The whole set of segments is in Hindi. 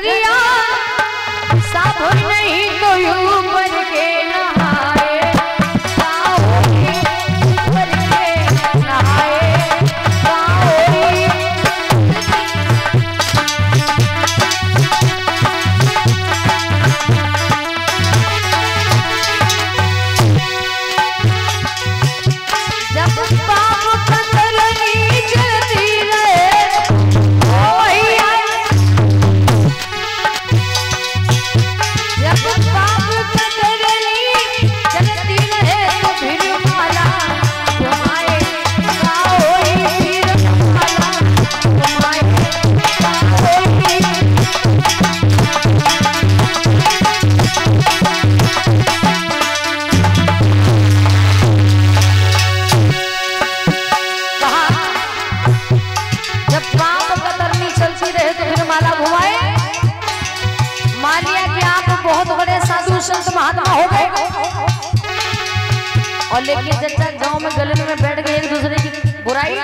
झरिया साबुन नहीं तो ऊपर के नहाए, ऊपर के नहाए जब पाप कतरनी जलती रहे संत महात्मा हो गए और लेकिन चचा गांव में गले में बैठ गए एक दूसरे की बुराई,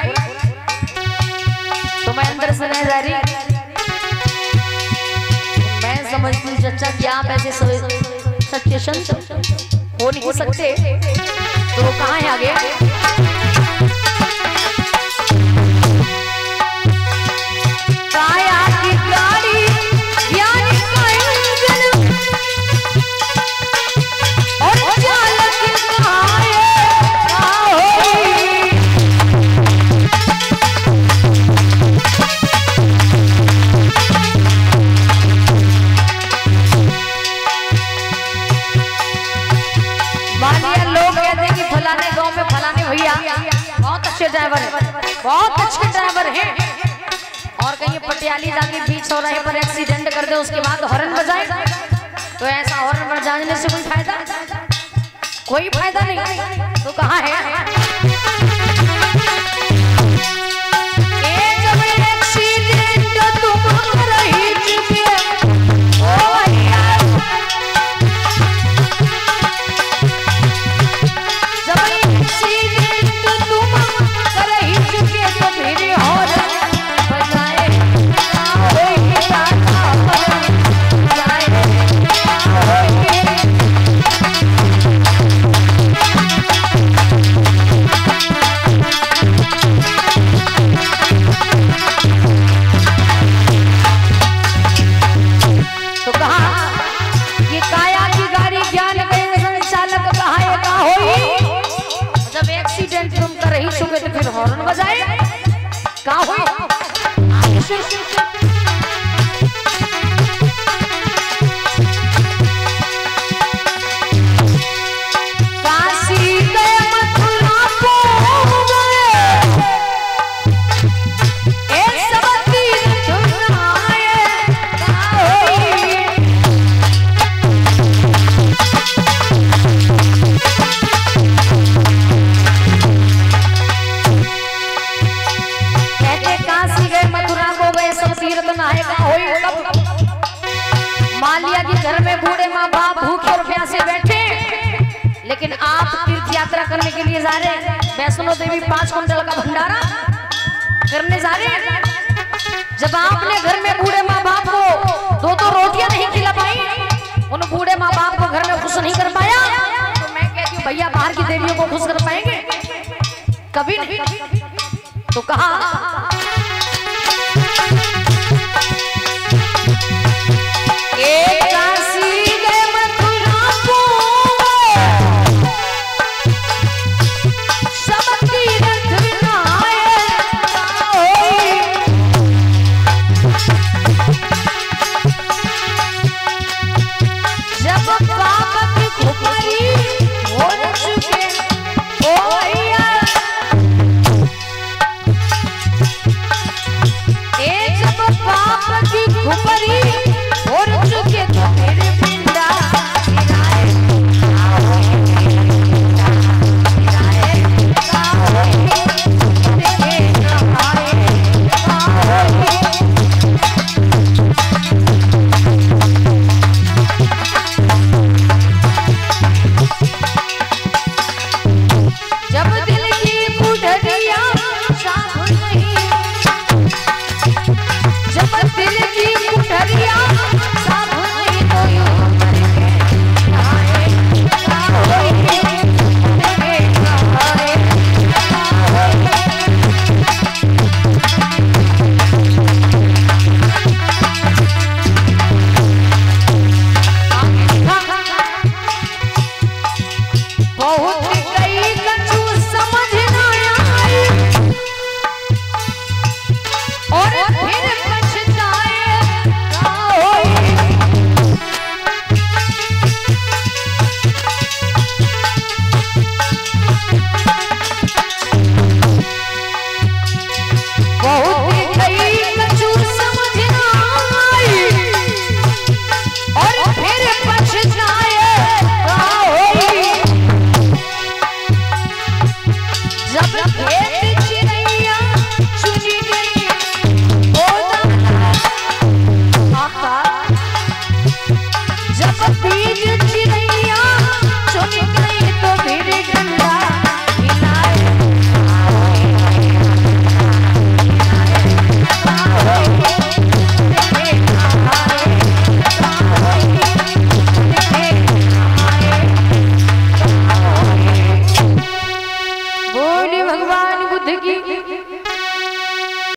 तो मैं अंदर से रह जा रही, मैं समझती हूँ चचा कि आप ऐसे सच्चे संत हो नहीं सकते, तो वो कहाँ है आगे? काया की गाड़ी ड्राइवर है, बहुत अच्छे ड्राइवर हैं, और कहीं पटियाली जाके बीच चौराहे पर एक्सीडेंट कर दे उसके बाद हॉर्न बजाए, तो ऐसा हॉर्न बजाने से कोई फायदा नहीं, तो कहाँ है? हॉर्न बजाए कहाँ हुई? काशी गए मथुरा को गए, एक सब तीर्थ चुराए कहाँ हुई? मालिया के घर में बूढ़े माँ बाप भूखे और प्यासे बैठे, लेकिन आप तीर्थ यात्रा करने के लिए जा रहे हैं, वैष्णो देवी 5 कुंटल का भंडारा करने जा रहे हैं। जब आपने घर में बूढ़े माँ बाप को 2 रोटियां नहीं खिला पाई, उन बूढ़े माँ बाप को घर में खुश नहीं कर पाया, तो मैं कहती हूँ भैया बाहर की देवियों को खुश कर पाएंगे? कभी नहीं। तो कहा